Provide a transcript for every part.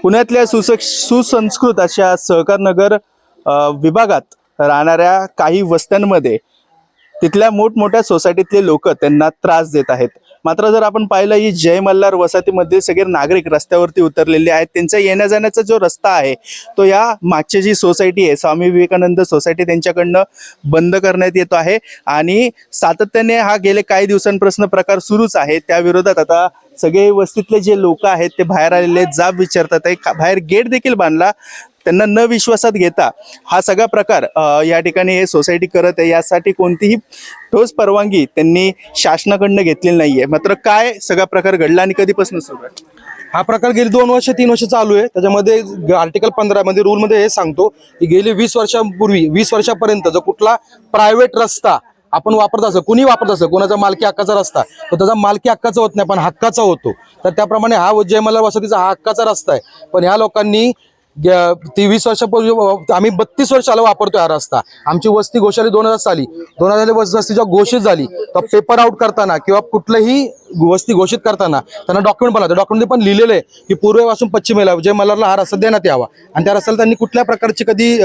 पुण्यातल्या सुसंस्कृत अशा सहकारनगर विभागात राहणाऱ्या काही वस्त्यांमध्ये तिथल्या मोठमोठ्या सोसायटीतले लोक त्यांना त्रास देत आहेत. मात्र जर आपण पाहिलं ही जय मल्हार वसाहतीमध्ये सगळे नागरिक रस्त्यावरती उतरलेले आहेत. त्यांचा येण्या जाण्याचा जो रस्ता आहे तो या मागची जी सोसायटी आहे स्वामी विवेकानंद सोसायटी त्यांच्याकडनं बंद करण्यात येतो आहे आणि सातत्याने हा गेले काही दिवसांपासून प्रकार सुरूच आहे. त्या विरोधात आता सगळे वस्तीतले जे लोक आहेत ते बाहेर आलेले जाब विचारतात आहे. बाहेर गेट देखील बांधला त्यांना न विश्वासात घेता हा सगळा प्रकार या ठिकाणी हे सोसायटी करत आहे. यासाठी कोणतीही ठोस परवानगी त्यांनी शासनाकडनं घेतलेली नाहीये. मात्र काय सगळा प्रकार घडला आणि कधीपासून सुरू आहे? हा प्रकार गेली 2 वर्ष 3 वर्ष चालू आहे. त्याच्यामध्ये आर्टिकल 15 मध्ये रूल मध्ये हे सांगतो की गेली 20 वर्षांपूर्वी 20 वर्षापर्यंत जो कुठला प्रायव्हेट रस्ता आपण वापरत असं कुणी वापरत असं कोणाचा मालकी हक्काचा रस्ता तर त्याचा मालकी हक्काचा होत नाही पण हक्काचा होतो. तर त्याप्रमाणे हा जय मल्हार वसाहतीचा हा हक्काचा रस्ता आहे. पण ह्या लोकांनी 20 वर्षापूर्वी आम्ही 32 वर्षाला वापरतोय हा रस्ता. आमची वस्ती घोषाली 2000 साली 2000 वस्ती जेव्हा घोषित झाली तर पेपर आउट करताना किंवा कुठलंही वस्ती घोषित करताना त्यांना डॉक्युमेंट बनवलं. डॉक्युमेंट पण लिहिलेलं आहे की पूर्वेपासून पश्चिमेला जय मल्हारला हा रस्ता देण्यात यावा आणि त्या रस्त्याला त्यांनी कुठल्या प्रकारची कधी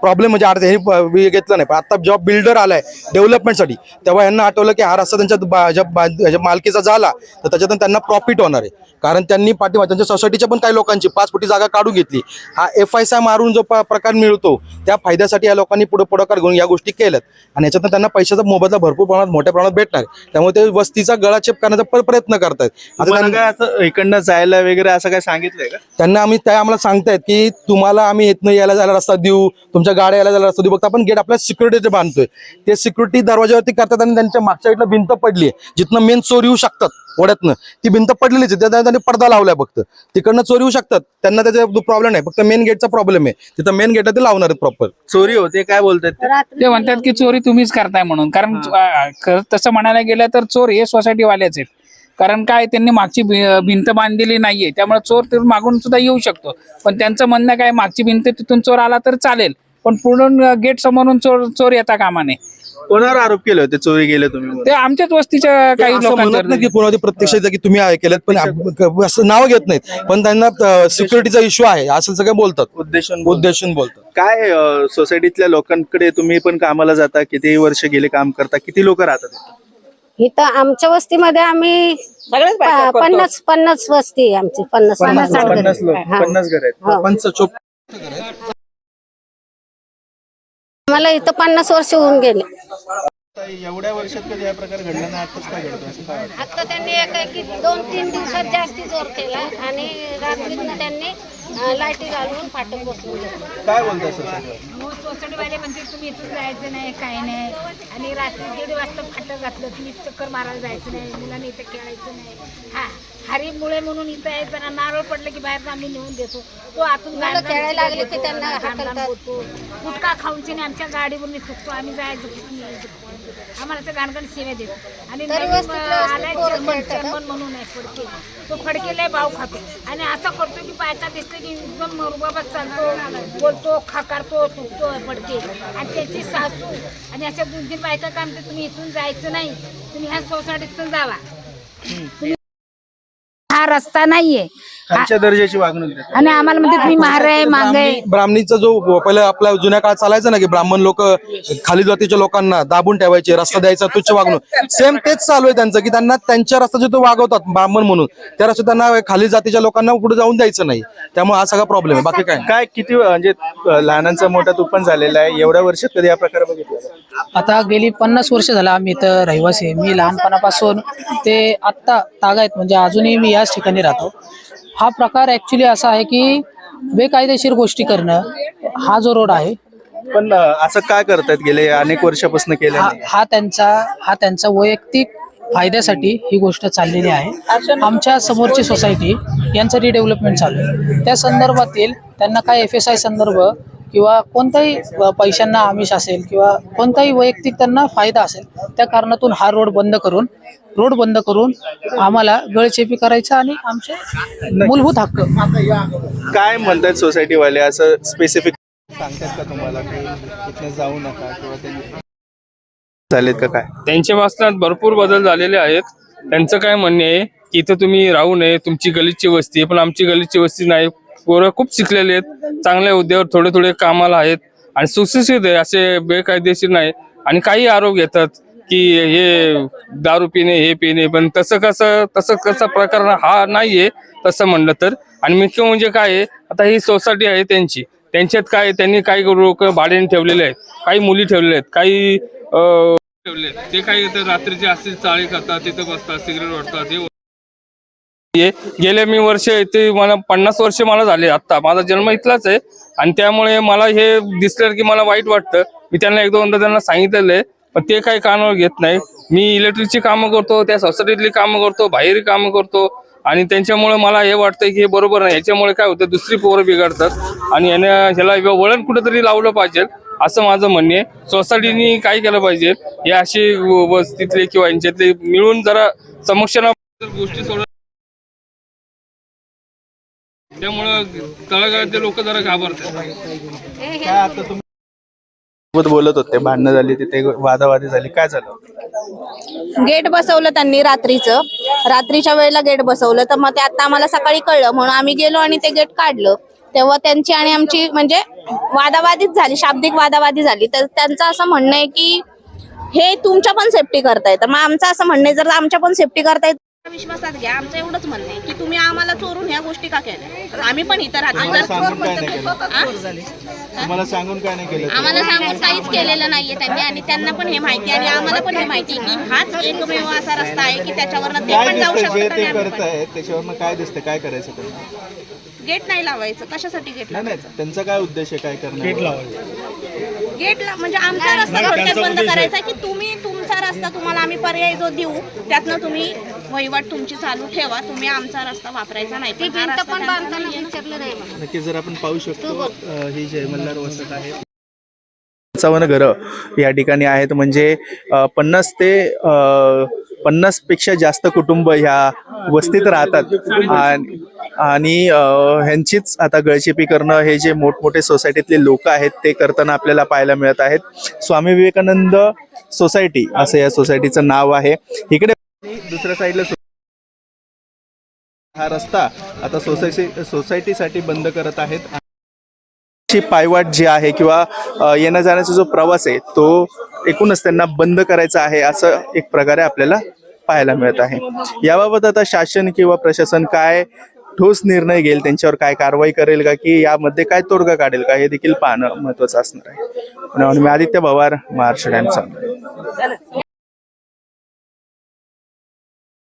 प्रॉब्लेम म्हणजे हे घेतलं नाही. पण आता जेव्हा बिल्डर आलाय डेव्हलपमेंटसाठी तेव्हा यांना आठवलं की हा रस्ता त्यांच्या मालकीचा झाला तर त्याच्यातून त्यांना प्रॉफिट होणार आहे. कारण त्यांनी पाठीमागे त्यांच्या सोसायटीच्या पण काही लोकांची 5 फुटी जागा काढून घेतली. हा FISA मारून जो प्रकार मिळतो त्या फायद्यासाठी या लोकांनी पुढाकार घेऊन या गोष्टी केल्यात आणि याच्यातून त्यांना पैशाचा मोबदला भरपूर प्रमाणात मोठ्या प्रमाणात भेटणार. त्यामुळे ते वस्तीचा गळाचेप करण्याचा प्रयत्न करतायत. आता इकडनं जायला वगैरे असं काय सांगितलंय का त्यांना? आम्हाला सांगतायत की तुम्हाला आम्ही इथनं यायला जायला रस्ता देऊ, तुमच्या गाड्या यायला जायला रस्ता देऊ. फक्त आपण गेट आपल्या सिक्युरिटी बांधतोय. ते सिक्युरिटी दरवाजावरती करतात आणि त्यांच्या मागच्या साईडला भिंत पडली आहे जिथनं मेन चोरी येऊ शकतात. ओढ्यातनं ती भिंत पडलेलीच आहे. त्यांनी पडदा लावलाय. फक्त तिकडनं चोरी होऊ शकतात. त्यांना त्याचा प्रॉब्लेम नाही. फक्त मेन गेटचा प्रॉब्लेम आहे. तिथं मेन गेट ते लावणार आहेत प्रॉपर. चोरी होते काय बोलतात ते म्हणतात की चोरी तुम्हीच करताय म्हणून. कारण तसं म्हणायला गेलं तर चोर हे सोसायटीवालेच आहेत. कारण काय त्यांनी मागची भिंत बांधलेली नाहीये त्यामुळे चोर तिथून मागून सुद्धा येऊ शकतो. पण त्यांचं म्हणणं काय मागची भिंत तिथून चोर आला तर चालेल पण पूर्ण गेट समोरून चोर येता कामा नये. कोणावर आरोप केले होते चोरी गेले तुम्ही? ते आमच्याच वस्तीच्या काही लोकांवर की कोणावरती प्रत्यक्ष की तुम्ही केलेत पण असं नाव घेत नाहीत. पण त्यांना सिक्युरिटीचा इश्यू आहे असं सगळं बोलतात. उद्देशून बोलतात. काय सोसायटीतल्या लोकांकडे तुम्ही पण कामाला जाता? किती वर्ष गेले काम करता? किती लोक राहतात इथं आमच्या वस्तीमध्ये? आम्ही 50 वस्ती आहे आमची. 50 घर आहेत. आम्हाला इथं 50 वर्ष होऊन गेले. एवढ्या वर्षात कधी हा प्रकार घडला नाही. आताच काय घडतो? आता त्यांनी एकाएकी 2-3 दिवसात जास्ती जोर केला आणि रात्रीतनं त्यांनी लाईटी घालून फाटक बसवून घेतलं. काय बोलताय सोसायटीवाले म्हणते तुम्ही इथून जायचं नाही काही नाही आणि रात्री 1:30 वाजता फाटक घातलं तुम्ही चक्कर मारायला जायचं नाही, मुलांनी इथं खेळायचं नाही. हा हरी मुळे म्हणून इथं यायचं ना. नारळ पडलं की बाहेर आम्ही नेऊन देतो. तो आतून खेळायला लागले की त्यांना होतो. गुटखा खाऊनचे नाही आमच्या गाडीवरून निघतो. आम्ही जायचं कुठून यायचं आम्हाला ते घाणघण सेवा देतो. आणि आलाय चेअरमन म्हणून आहे फडके. तो फडकेला भाव खातो आणि असं करतो की बायका दिसते की एकदम मरुबाबात चालतो, बोलतो, खाकारतो, तुटतो फडके. आणि त्याची सासू आणि अशा 2-3 बायका काय म्हणते तुम्ही इथून जायचं नाही, तुम्ही ह्या सोसायटीतून जावा. हा रस्ता नाहीये. खालच्या दर्जाची वागणूक आणि आम्हाला म्हणजे तुम्ही माराय मागे. ब्राह्मणीचा जो पहिला आपल्या जुन्या काळात चालायचं ना की ब्राह्मण लोक खाली जातीच्या लोकांना दाबून ठेवायचे, रस्ता द्यायचा, तुच्छ वागणूक. सेम तेच चालू आहे त्यांचं की त्यांना त्यांच्या रस्त्याचे तो वागवतात ब्राह्मण म्हणून. त्या रस्त्यात त्यांना खाली जातीच्या लोकांना पुढे जाऊन द्यायचं नाही. त्यामुळे हा सगळा प्रॉब्लेम आहे. बाकी काय काय किती म्हणजे लहानांचा मोठा तू पण झालेला आहे. एवढ्या वर्षात कधी हा प्रकार बघितला? आता गेली 50 वर्ष झाला आम्ही इथं रहिवासी. मी लहानपणापासून ते आत्ता तागायत म्हणजे अजूनही मी याच ठिकाणी राहतो. हा प्रकार ऍक्च्युली असा आहे की बेकायदेशीर गोष्टी करणं. हा जो रोड आहे पण असं काय करतात गेले अनेक वर्षापासून केलं? हा त्यांचा वैयक्तिक फायद्यासाठी ही गोष्ट चाललेली आहे. आमच्या समोरची सोसायटी यांचं रिडेव्हलपमेंट चालू आहे. त्या संदर्भातील त्यांना काय FSI संदर्भ किंवा कोणताही पैशांना आमिष असेल किंवा कोणताही वैयक्तिक त्यांना फायदा असेल त्या कारणातून हा रोड बंद करून आम्हाला गळचेपी करायचा आणि आमचे मूलभूत हक्क. काय म्हणतात सोसायटीवाले? असं स्पेसिफिक सांगतात का तुम्हाला की इथनं जाऊ नका किंवा त्यांनी झालेत का काय? त्यांच्या वाचनात भरपूर बदल झालेले आहेत. त्यांचं काय म्हणणे आहे की इथं तुम्ही राहू नये, तुमची गलिच्ची वस्ती आहे, पण आमची गलिच्ची वस्ती नाही. पोरं खूप शिकलेले आहेत, चांगल्या हुद्द्यावर थोडे थोडे कामाला आहेत आणि सुशिक्षित आहे, असे बेकायदेशीर नाही. आणि काही आरोप घेतात की हे दारू पिणे हे पिणे, पण तसं कसा प्रकार हा नाहीये तसं म्हणलं तर. आणि मुख्य म्हणजे काय आहे, आता ही सोसायटी आहे त्यांच्यात काय त्यांनी काही लोक भाड्याने ठेवलेले आहेत, काही मुली ठेवलेल्या आहेत, काही ठेवले ते काही इथं रात्रीचे असतील चाळी करतात, तिथं बसतात, सिगरेट ओढतात. हे गेल्या मी वर्ष इथे मला 50 वर्ष मला झाले. आता माझा जन्म इथलाच आहे आणि त्यामुळे मला हे दिसलं की मला वाईट वाटतं. मी त्यांना एक दोनदा त्यांना सांगितलेलं आहे, पण ते काही कानावर घेत नाही. मी इलेक्ट्रिकची कामं करतो, त्या सोसायटीतली कामं करतो, बाहेर कामं करतो आणि त्यांच्यामुळे मला हे वाटतं की हे बरोबर नाही. याच्यामुळे काय होतं, दुसरी पोरं बिघडतात आणि ह्याला वळण कुठेतरी लावलं पाहिजे असं माझं म्हणणे. सोसायटीनी काय केलं पाहिजे, हे असे वस्तीतले किंवा यांच्यातले मिळून जरा समक्षांना गोष्टी सोडत, त्यामुळं तळागाळातले लोक जरा घाबरतात. काय आता तुम्ही सोबत बोलत होते, भांडणं झाली, तिथे वादावादी झाली, काय झालं? गेट बसवलं त्यांनी रात्रीच्या वेळेला गेट बसवलं. तर मग ते आता आम्हाला सकाळी कळलं म्हणून आम्ही गेलो आणि ते गेट काढलं. तेव्हा त्यांची आणि आमची म्हणजे वादावादीच झाली, शाब्दिक वादावादी झाली. तर त्यांचं असं म्हणणं आहे की हे तुमच्या पण सेफ्टी करताय. तर मग आमचं असं म्हणणं आहे, जर आमच्या पण सेफ्टी करताय विश्वासात घ्या. आमचं एवढंच म्हणणं आहे की तुम्ही आम्हाला चोरून ह्या गोष्टी का केल्या. आम्ही पण इथं तुम्हाला सांगून काय नाही केलं? राहतो. तुम्हाला सांगून काय नाही केलं? आम्हाला सांगून काहीच केलेलं नाहीये त्यांनी आणि त्यांना पण हे माहिती आणि आम्हाला पण हे माहिती की हाच एकमेव असा रस्ता आहे की त्याच्यावरनं ते काय पण जाऊ दिसतंय जे शकतात ते आणि आम्ही पण. करतायत त्याच्यावरनं काय दिसतं, काय करायचं त्यांना? गेट नाही लावायचं. कशासाठी गेट नाही नाही, त्यांचा काय उद्देश आहे, काय करणार? गेटला म्हणजे आमचा रस्ता थोडक्यात बंद करायचा की तुम्ही तुमचा रस्ता तुम्हाला आम्ही पर्याय जो देऊ त्यातनं तुम्ही वहिवाट तुमची चालू ठेवा. तुम्ही आमचा रस्ता वापरायचा नाही. ती पण हा भिंत रस्ता पण त्यांचा बांधताना नाहीये. विचारलं नाही मला. नक्की जर आपण पाहू शकतो ही जय मल्हार वसत आहे. 55 घरं या ठिकाणी आहेत, म्हणजे 50 ते 50 पेक्षा जास्त कुटुंब ह्या वस्तीत राहतात आणि ह्यांचीच आता गळचेपी करणं हे जे मोठमोठे सोसायटीतले लोक आहेत ते करताना आपल्याला पाहायला मिळत आहेत. स्वामी विवेकानंद सोसायटी असं या सोसायटीचं नाव आहे. इकडे दुसऱ्या साईडला हा रस्ता आता सोसायटीसाठी बंद करत आहेत. पायवाट जी आहे किंवा येण्या जाण्याचा जो प्रवास आहे तो एकूणच त्यांना बंद करायचा आहे असं एक प्रकारे आपल्याला पाहायला मिळत आहे. याबाबत आता शासन किंवा प्रशासन काय ठोस निर्णय घेईल, त्यांच्यावर काय कारवाई करेल का, की यामध्ये काय तोडगा काढेल का, हे देखील पाहणं महत्त्वाचं असणार आहे. मी आदित्य पवार, महाराष्ट्र टाइम्स.